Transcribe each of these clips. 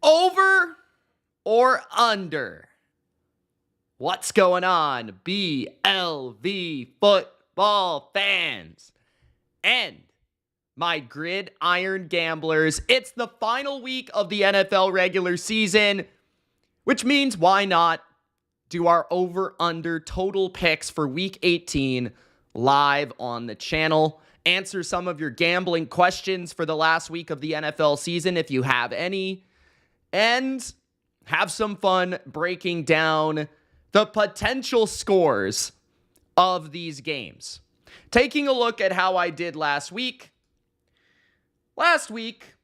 Over or under? What's going on, BLV football fans and my gridiron gamblers? It's the final week of the NFL regular season, which means why not do our over-under total picks for week 18 live on the channel. Answer some of your gambling questions for the last week of the NFL season if you have any, and have some fun breaking down the potential scores of these games. Taking a look at how I did last week. Last week,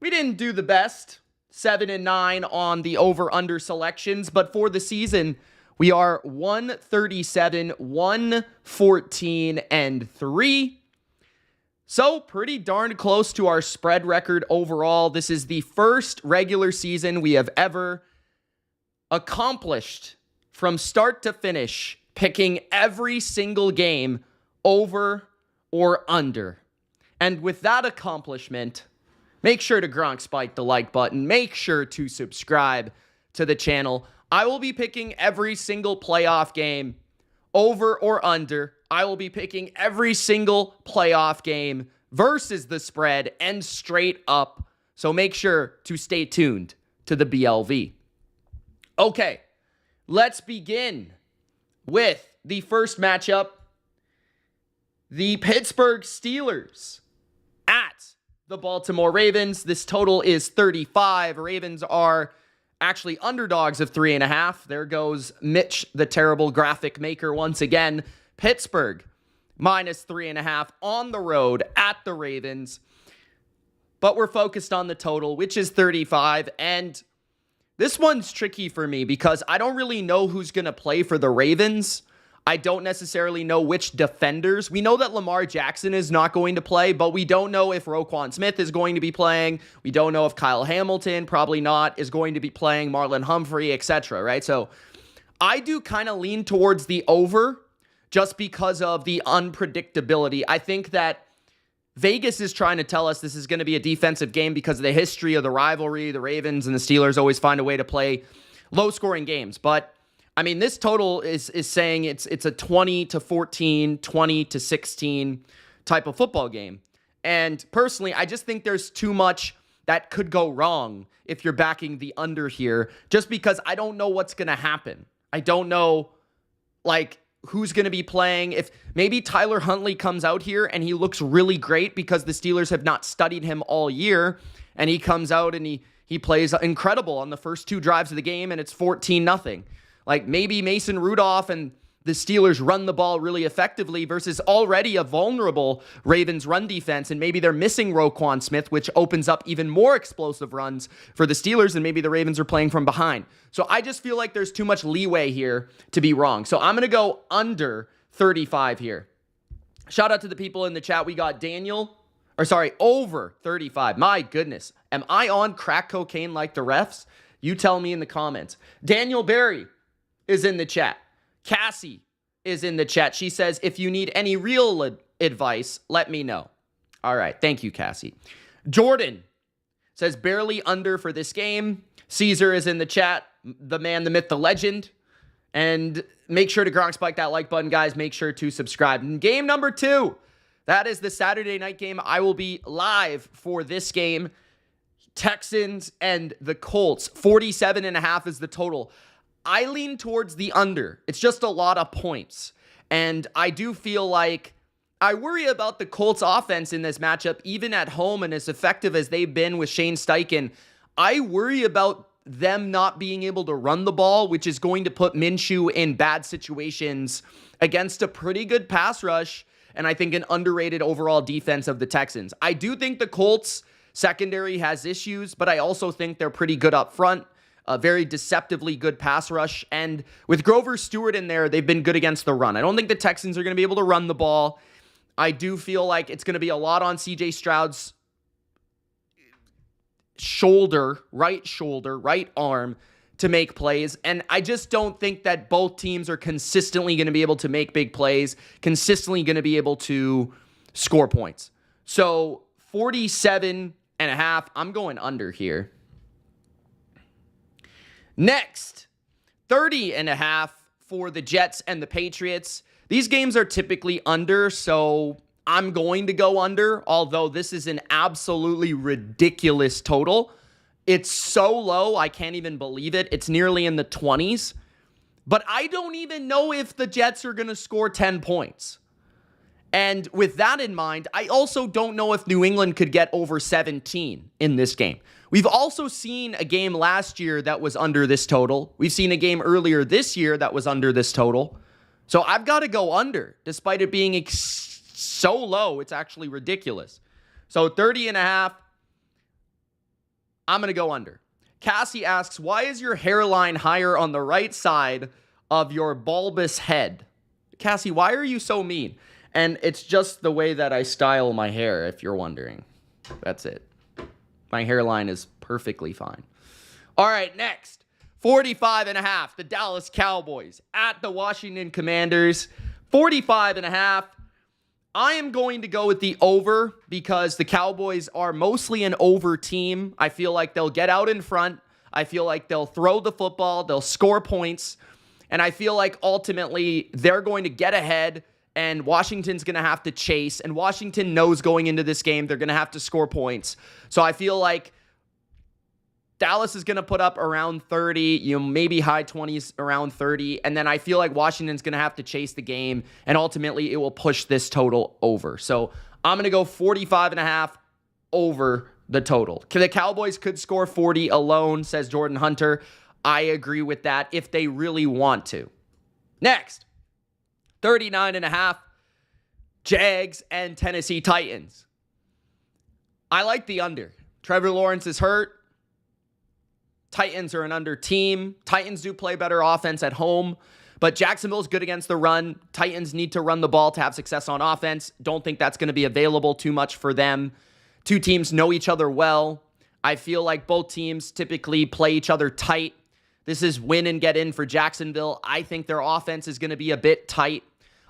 we didn't do the best. 7-9 on the over-under selections, but for the season, we are 137, 114, and 3. So, pretty darn close to our spread record overall. This is the first regular season we have ever accomplished from start to finish, picking every single game over or under. And with that accomplishment, make sure to Gronk spike the like button. Make sure to subscribe to the channel. I will be picking every single playoff game over or under. I will be picking every single playoff game versus the spread and straight up. So make sure to stay tuned to the BLV. Okay, let's begin with the first matchup. The Pittsburgh Steelers at the Baltimore Ravens. This total is 35. Ravens are actually underdogs of 3.5. There goes Mitch, the terrible graphic maker, once again. Pittsburgh minus 3.5 on the road at the Ravens. But we're focused on the total, which is 35. And this one's tricky for me because I don't really know who's going to play for the Ravens. I don't necessarily know which defenders. We know that Lamar Jackson is not going to play, but we don't know if Roquan Smith is going to be playing. We don't know if Kyle Hamilton, probably not, is going to be playing, Marlon Humphrey, etc., right? So I do kind of lean towards the over just because of the unpredictability. I think that Vegas is trying to tell us this is going to be a defensive game because of the history of the rivalry. The Ravens and the Steelers always find a way to play low-scoring games, but I mean, this total is saying it's a 20-14, 20-16 type of football game. And personally, I just think there's too much that could go wrong if you're backing the under here, just because I don't know what's going to happen. I don't know, like, who's going to be playing. If maybe Tyler Huntley comes out here and he looks really great because the Steelers have not studied him all year, and he comes out and he plays incredible on the first two drives of the game, and it's 14-0. Like, maybe Mason Rudolph and the Steelers run the ball really effectively versus already a vulnerable Ravens run defense, and maybe they're missing Roquan Smith, which opens up even more explosive runs for the Steelers, and maybe the Ravens are playing from behind. So I just feel like there's too much leeway here to be wrong. So I'm going to go under 35 here. Shout out to the people in the chat. We got over 35. My goodness. Am I on crack cocaine like the refs? You tell me in the comments. Daniel Berry is in the chat. Cassie is in the chat. She says, if you need any real advice, let me know. All right. Thank you, Cassie. Jordan says, barely under for this game. Caesar is in the chat. The man, the myth, the legend. And make sure to Gronk spike that like button, guys. Make sure to subscribe. And game number 2. That is the Saturday night game. I will be live for this game. Texans and the Colts. 47.5 is the total. I lean towards the under. It's just a lot of points. And I do feel like I worry about the Colts offense in this matchup, even at home and as effective as they've been with Shane Steichen. I worry about them not being able to run the ball, which is going to put Minshew in bad situations against a pretty good pass rush, and I think an underrated overall defense of the Texans. I do think the Colts secondary has issues, but I also think they're pretty good up front. A very deceptively good pass rush. And with Grover Stewart in there, they've been good against the run. I don't think the Texans are going to be able to run the ball. I do feel like it's going to be a lot on CJ Stroud's right arm to make plays. And I just don't think that both teams are consistently going to be able to make big plays, consistently going to be able to score points. So 47.5, I'm going under here. Next, 30.5 for the Jets and the Patriots. These games are typically under, so I'm going to go under, although this is an absolutely ridiculous total. It's so low, I can't even believe it. It's nearly in the 20s. But I don't even know if the Jets are going to score 10 points. And with that in mind, I also don't know if New England could get over 17 in this game. We've also seen a game last year that was under this total. We've seen a game earlier this year that was under this total. So I've got to go under, despite it being so low. It's actually ridiculous. So 30.5, I'm going to go under. Cassie asks, why is your hairline higher on the right side of your bulbous head? Cassie, why are you so mean? And it's just the way that I style my hair, if you're wondering. That's it. My hairline is perfectly fine. All right, next. 45.5, the Dallas Cowboys at the Washington Commanders. 45.5. I am going to go with the over because the Cowboys are mostly an over team. I feel like they'll get out in front. I feel like they'll throw the football. They'll score points. And I feel like ultimately they're going to get ahead and Washington's going to have to chase. And Washington knows going into this game they're going to have to score points. So I feel like Dallas is going to put up around 30, maybe high 20s, around 30. And then I feel like Washington's going to have to chase the game. And ultimately, it will push this total over. So I'm going to go 45.5 over the total. The Cowboys could score 40 alone, says Jordan Hunter. I agree with that if they really want to. Next, 39.5, Jags and Tennessee Titans. I like the under. Trevor Lawrence is hurt. Titans are an under team. Titans do play better offense at home, but Jacksonville's good against the run. Titans need to run the ball to have success on offense. Don't think that's going to be available too much for them. Two teams know each other well. I feel like both teams typically play each other tight. This is win and get in for Jacksonville. I think their offense is going to be a bit tight.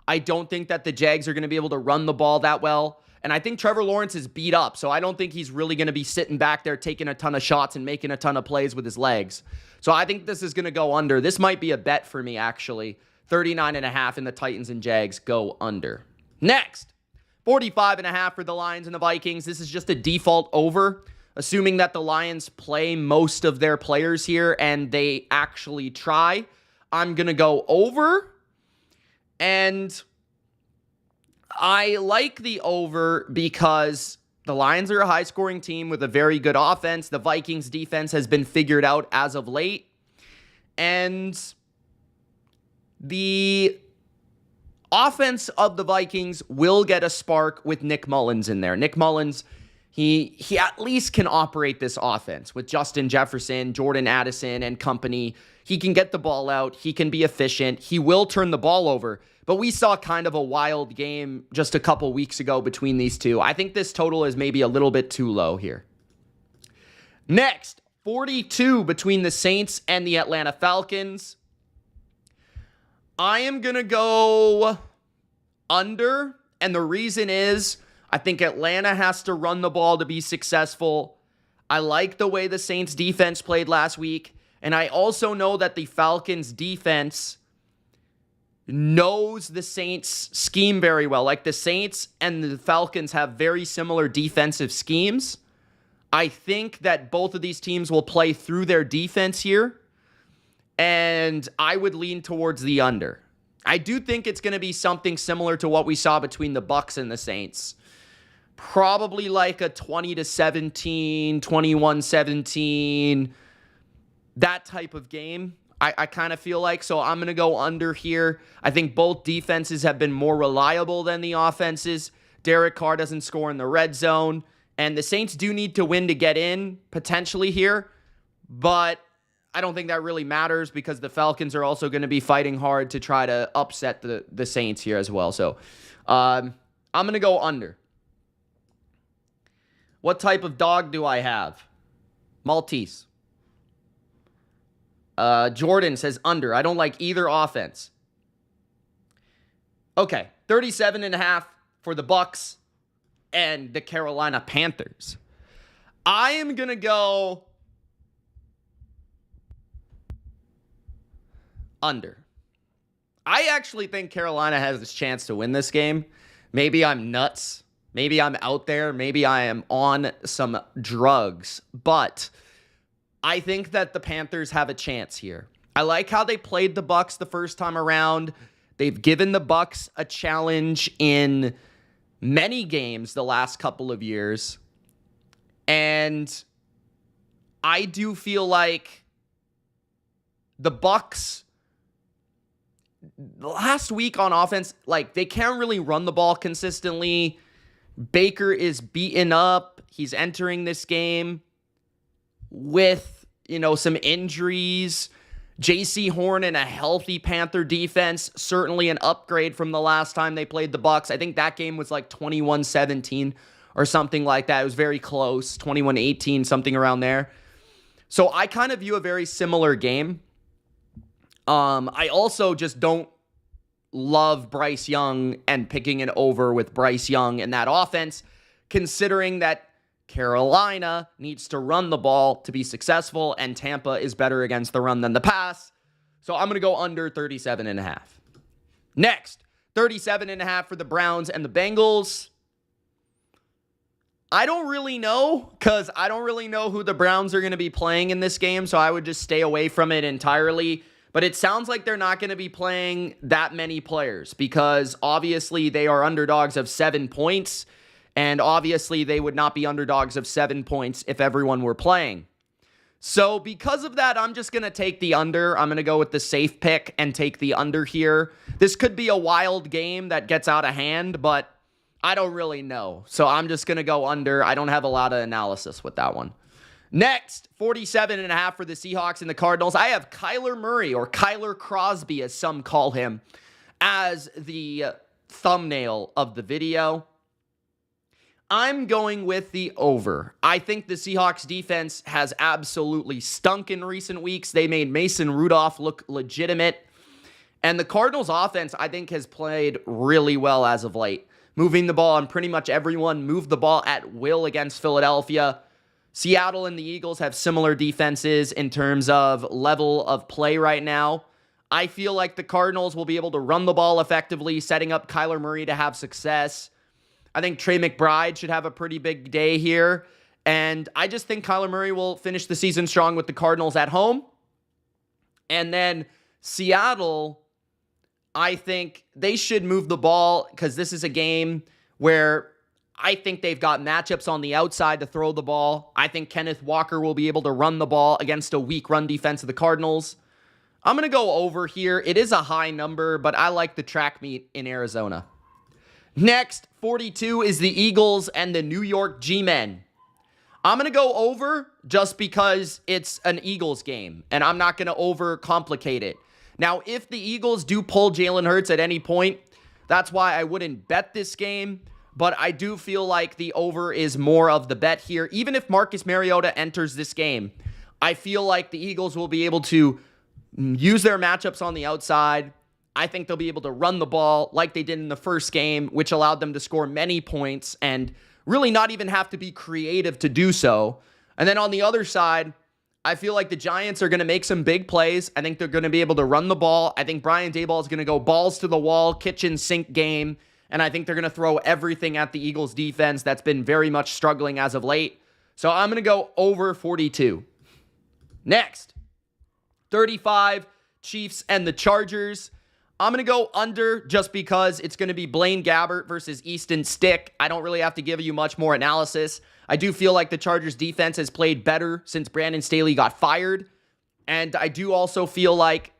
I don't think that the Jags are going to be able to run the ball that well. And I think Trevor Lawrence is beat up, so I don't think he's really going to be sitting back there taking a ton of shots and making a ton of plays with his legs. So I think this is going to go under. This might be a bet for me, actually. 39.5 in the Titans and Jags go under. Next, 45.5 for the Lions and the Vikings. This is just a default over, assuming that the Lions play most of their players here and they actually try. I'm going to go over, and I like the over because the Lions are a high-scoring team with a very good offense. The Vikings' defense has been figured out as of late. And the offense of the Vikings will get a spark with Nick Mullins in there. Nick Mullins, he at least can operate this offense with Justin Jefferson, Jordan Addison, and company. He can get the ball out. He can be efficient. He will turn the ball over. But we saw kind of a wild game just a couple weeks ago between these two. I think this total is maybe a little bit too low here. Next, 42 between the Saints and the Atlanta Falcons. I am going to go under, and the reason is I think Atlanta has to run the ball to be successful. I like the way the Saints defense played last week, and I also know that the Falcons defense knows the Saints scheme very well. Like the Saints and the Falcons have very similar defensive schemes. I think that both of these teams will play through their defense here, and I would lean towards the under. I do think it's going to be something similar to what we saw between the Bucs and the Saints. Probably like a 20-17, 21-17, that type of game. I kind of feel like. So I'm going to go under here. I think both defenses have been more reliable than the offenses. Derek Carr doesn't score in the red zone. And the Saints do need to win to get in, potentially here. But I don't think that really matters because the Falcons are also going to be fighting hard to try to upset the Saints here as well. So I'm going to go under. What type of dog do I have? Maltese. Jordan says under. I don't like either offense. Okay, 37.5 for the Bucs and the Carolina Panthers. I am going to go Under. I actually think Carolina has this chance to win this game. Maybe I'm nuts. Maybe I'm out there. Maybe I am on some drugs. But I think that the Panthers have a chance here. I like how they played the Bucs the first time around. They've given the Bucs a challenge in many games the last couple of years. And I do feel like the Bucs last week on offense, like, they can't really run the ball consistently. Baker is beaten up. He's entering this game with, some injuries. J.C. Horn and a healthy Panther defense, certainly an upgrade from the last time they played the Bucs. I think that game was like 21-17 or something like that. It was very close, 21-18, something around there. So I kind of view a very similar game. I also just don't love Bryce Young and picking an over with Bryce Young in that offense, considering that Carolina needs to run the ball to be successful, and Tampa is better against the run than the pass. So I'm going to go under 37.5. Next, 37.5 for the Browns and the Bengals. I don't really know, because I don't really know who the Browns are going to be playing in this game, so I would just stay away from it entirely. But it sounds like they're not going to be playing that many players, because obviously they are underdogs of 7 points, and obviously they would not be underdogs of 7 points if everyone were playing. So because of that, I'm just going to take the under. I'm going to go with the safe pick and take the under here. This could be a wild game that gets out of hand, but I don't really know. So I'm just going to go under. I don't have a lot of analysis with that one. Next, 47.5 for the Seahawks and the Cardinals. I have Kyler Murray, or Kyler Crosby as some call him, as the thumbnail of the video. I'm going with the over. I think the Seahawks defense has absolutely stunk in recent weeks. They made Mason Rudolph look legitimate. And the Cardinals offense, I think, has played really well as of late, moving the ball on pretty much everyone, moved the ball at will against Philadelphia. Seattle and the Eagles have similar defenses in terms of level of play right now. I feel like the Cardinals will be able to run the ball effectively, setting up Kyler Murray to have success. I think Trey McBride should have a pretty big day here. And I just think Kyler Murray will finish the season strong with the Cardinals at home. And then Seattle, I think they should move the ball, because this is a game where I think they've got matchups on the outside to throw the ball. I think Kenneth Walker will be able to run the ball against a weak run defense of the Cardinals. I'm going to go over here. It is a high number, but I like the track meet in Arizona. Next, 42 is the Eagles and the New York G-Men. I'm going to go over just because it's an Eagles game, and I'm not going to overcomplicate it. Now, if the Eagles do pull Jalen Hurts at any point, that's why I wouldn't bet this game. But I do feel like the over is more of the bet here. Even if Marcus Mariota enters this game, I feel like the Eagles will be able to use their matchups on the outside. I think they'll be able to run the ball like they did in the first game, which allowed them to score many points and really not even have to be creative to do so. And then on the other side, I feel like the Giants are going to make some big plays. I think they're going to be able to run the ball. I think Brian Daboll is going to go balls to the wall, kitchen sink game. And I think they're going to throw everything at the Eagles defense that's been very much struggling as of late. So I'm going to go over 42. Next, 35, Chiefs and the Chargers. I'm going to go under just because it's going to be Blaine Gabbert versus Easton Stick. I don't really have to give you much more analysis. I do feel like the Chargers defense has played better since Brandon Staley got fired. And I do also feel like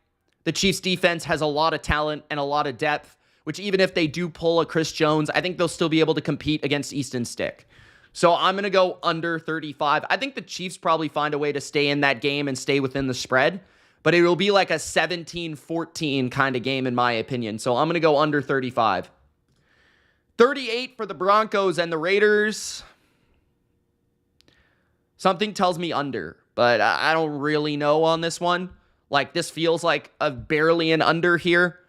the Chiefs defense has a lot of talent and a lot of depth, which even if they do pull a Chris Jones, I think they'll still be able to compete against Easton Stick. So I'm going to go under 35. I think the Chiefs probably find a way to stay in that game and stay within the spread, but it will be like a 17-14 kind of game in my opinion. So I'm going to go under 35. 38 for the Broncos and the Raiders. Something tells me under, but I don't really know on this one. Like, this feels like barely an under here.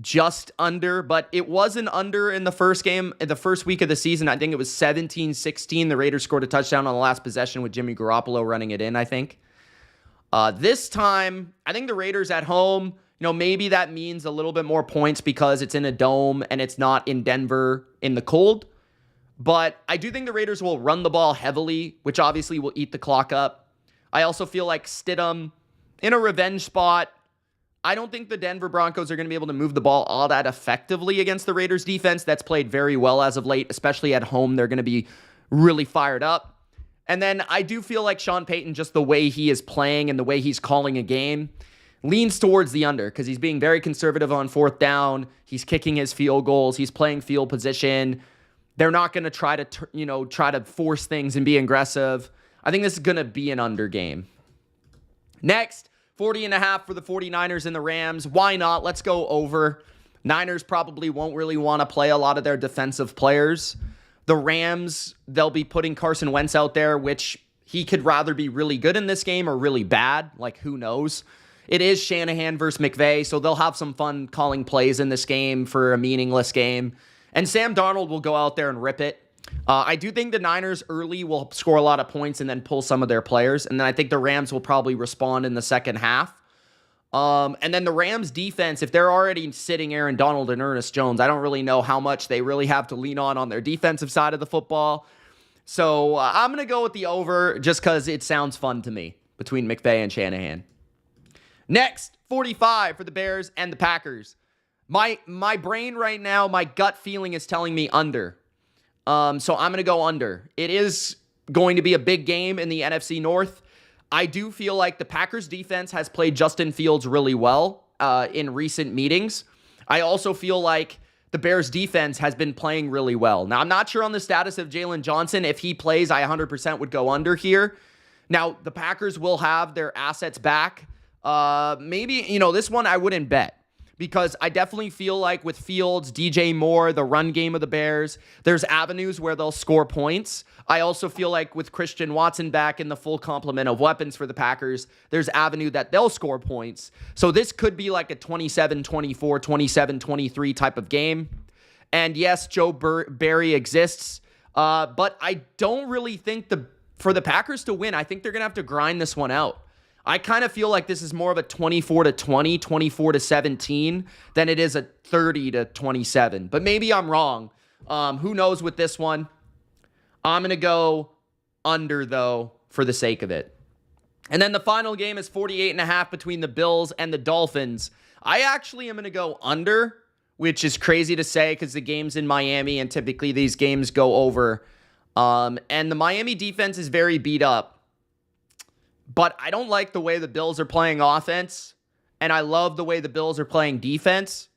Just under, but it was an under in the first game, in the first week of the season. I think it was 17-16. The Raiders scored a touchdown on the last possession with Jimmy Garoppolo running it in, I think. This time, I think the Raiders at home, maybe that means a little bit more points because it's in a dome and it's not in Denver in the cold. But I do think the Raiders will run the ball heavily, which obviously will eat the clock up. I also feel like Stidham in a revenge spot. I don't think the Denver Broncos are going to be able to move the ball all that effectively against the Raiders defense. That's played very well as of late, especially at home. They're going to be really fired up. And then I do feel like Sean Payton, just the way he is playing and the way he's calling a game, leans towards the under because he's being very conservative on fourth down. He's kicking his field goals. He's playing field position. They're not going to try to force things and be aggressive. I think this is going to be an under game. Next, 40.5 for the 49ers and the Rams. Why not? Let's go over. Niners probably won't really want to play a lot of their defensive players. The Rams, they'll be putting Carson Wentz out there, which he could rather be really good in this game or really bad. Like, who knows? It is Shanahan versus McVay, so they'll have some fun calling plays in this game for a meaningless game. And Sam Darnold will go out there and rip it. I do think the Niners early will score a lot of points and then pull some of their players. And then I think the Rams will probably respond in the second half. And then the Rams defense, if they're already sitting Aaron Donald and Ernest Jones, I don't really know how much they really have to lean on their defensive side of the football. So I'm going to go with the over just because it sounds fun to me between McVay and Shanahan. Next, 45 for the Bears and the Packers. My brain right now, my gut feeling is telling me under. So I'm going to go under. It is going to be a big game in the NFC North. I do feel like the Packers defense has played Justin Fields really well in recent meetings. I also feel like the Bears defense has been playing really well. Now, I'm not sure on the status of Jalen Johnson. If he plays, I 100% would go under here. Now, the Packers will have their assets back. Maybe, this one I wouldn't bet. Because I definitely feel like with Fields, DJ Moore, the run game of the Bears, there's avenues where they'll score points. I also feel like with Christian Watson back in the full complement of weapons for the Packers, there's avenue that they'll score points. So this could be like a 27-24, 27-23 type of game. And yes, Joe Barry exists, but I don't really think for the Packers to win, I think they're going to have to grind this one out. I kind of feel like this is more of a 24-20, 24-17 than it is a 30-27. But maybe I'm wrong. Who knows with this one? I'm going to go under, though, for the sake of it. And then the final game is 48.5 between the Bills and the Dolphins. I actually am going to go under, which is crazy to say because the game's in Miami, and typically these games go over. And the Miami defense is very beat up. But I don't like the way the Bills are playing offense, and I love the way the Bills are playing defense.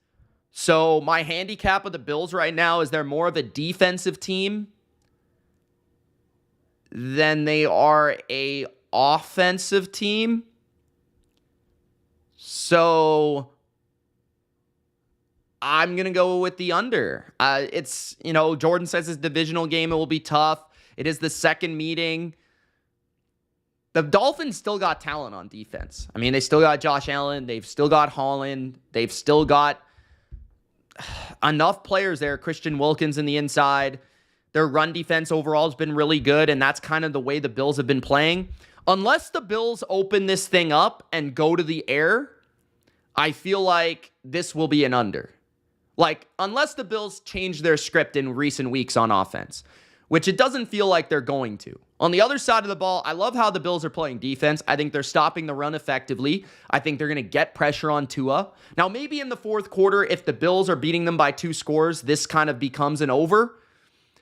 So my handicap of the Bills right now is they're more of a defensive team than they are a offensive team. So I'm going to go with the under. It's, Jordan says it's a divisional game. It will be tough. It is the second meeting. The Dolphins still got talent on defense. I mean, they still got Josh Allen. They've still got Holland. They've still got enough players there. Christian Wilkins in the inside. Their run defense overall has been really good, and that's kind of the way the Bills have been playing. Unless the Bills open this thing up and go to the air, I feel like this will be an under. Like, unless the Bills change their script in recent weeks on offense, which it doesn't feel like they're going to. On the other side of the ball, I love how the Bills are playing defense. I think they're stopping the run effectively. I think they're going to get pressure on Tua. Now, maybe in the fourth quarter, if the Bills are beating them by 2 scores, this kind of becomes an over.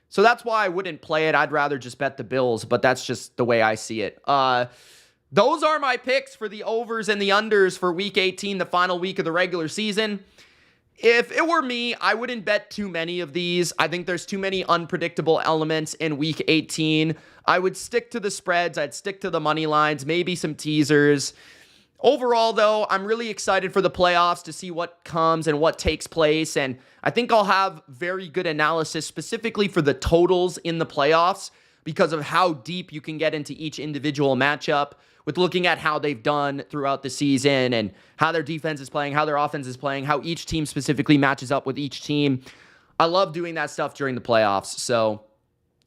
So that's why I wouldn't play it. I'd rather just bet the Bills, but that's just the way I see it. Those are my picks for the overs and the unders for Week 18, the final week of the regular season. If it were me, I wouldn't bet too many of these. I think there's too many unpredictable elements in Week 18. I would stick to the spreads. I'd stick to the money lines, maybe some teasers. Overall, though, I'm really excited for the playoffs to see what comes and what takes place. And I think I'll have very good analysis specifically for the totals in the playoffs because of how deep you can get into each individual matchup with looking at how they've done throughout the season and how their defense is playing, how their offense is playing, how each team specifically matches up with each team. I love doing that stuff during the playoffs. So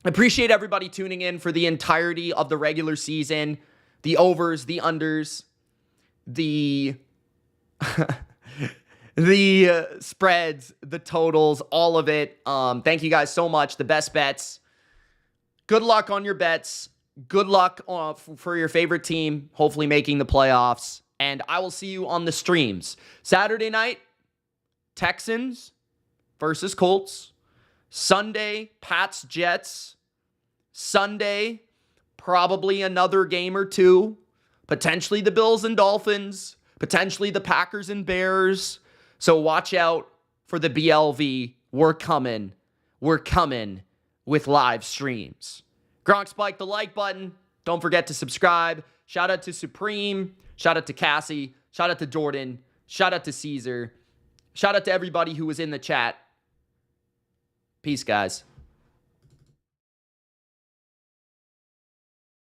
I appreciate everybody tuning in for the entirety of the regular season, the overs, the unders, the the spreads, the totals, all of it. Thank you guys so much. The best bets. Good luck on your bets. Good luck for your favorite team, hopefully making the playoffs. And I will see you on the streams. Saturday night, Texans versus Colts. Sunday, Pats, Jets. Sunday, probably another game or two. Potentially the Bills and Dolphins. Potentially the Packers and Bears. So watch out for the BLV. We're coming. We're coming with live streams. Gronk, spike the like button. Don't forget to subscribe. Shout out to Supreme. Shout out to Cassie. Shout out to Jordan. Shout out to Caesar. Shout out to everybody who was in the chat. Peace, guys.